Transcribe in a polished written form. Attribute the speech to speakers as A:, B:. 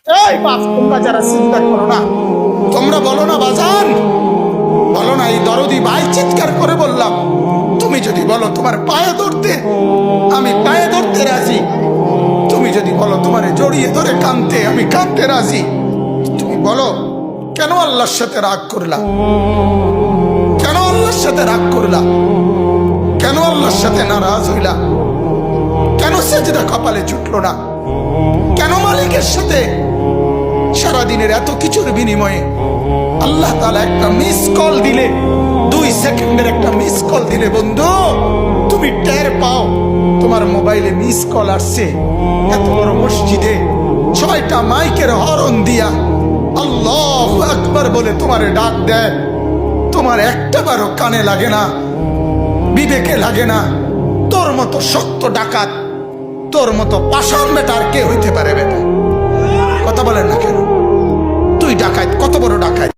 A: এই বাপ, তোমরা যারা চিন্তা করো না, তোমরা বলো না বাজান, বলো না এই দরদি ভাই চিৎকার করে বললাম, তুমি যদি বলো তোমার পায়ে ধরতে, আমি পায়ে ধরতে রাজি। তুমি যদি বলো তোমার জড়িয়ে ধরে কাঁদতে, আমি কাঁদতে রাজি। তুমি বলো কেন আল্লাহর সাথে রাগ করলা? কেন আল্লাহর সাথে রাগ করলা? কেন আল্লাহর সাথে নারাজ হইলা? কেন সেজদা কপালে ছুটলো না? কেন মালিকের সাথে সারাদিনের এত কিছুর বিনিময়ে আল্লাহ তাআলা একটা মিস কল দিলে, 2 সেকেন্ডের একটা মিস কল দিলে বন্ধু তুমি টের পাও তোমার মোবাইলে মিস কল আসছে। এত বড় মসজিদে 6টা মাইকের হরন দিয়া আল্লাহু আকবার বলে তোমারে ডাক দেয়, তোমার একটাবারও কানে লাগে না, বিবেকে লাগে না। তোর মতো সত্য ডাকাত, তোর মতো পাষাণ বেটা আর কে হইতে পারে? বেটা কথা বলেন না কেন? তুই ডাকাত, কত বড় ডাকাত!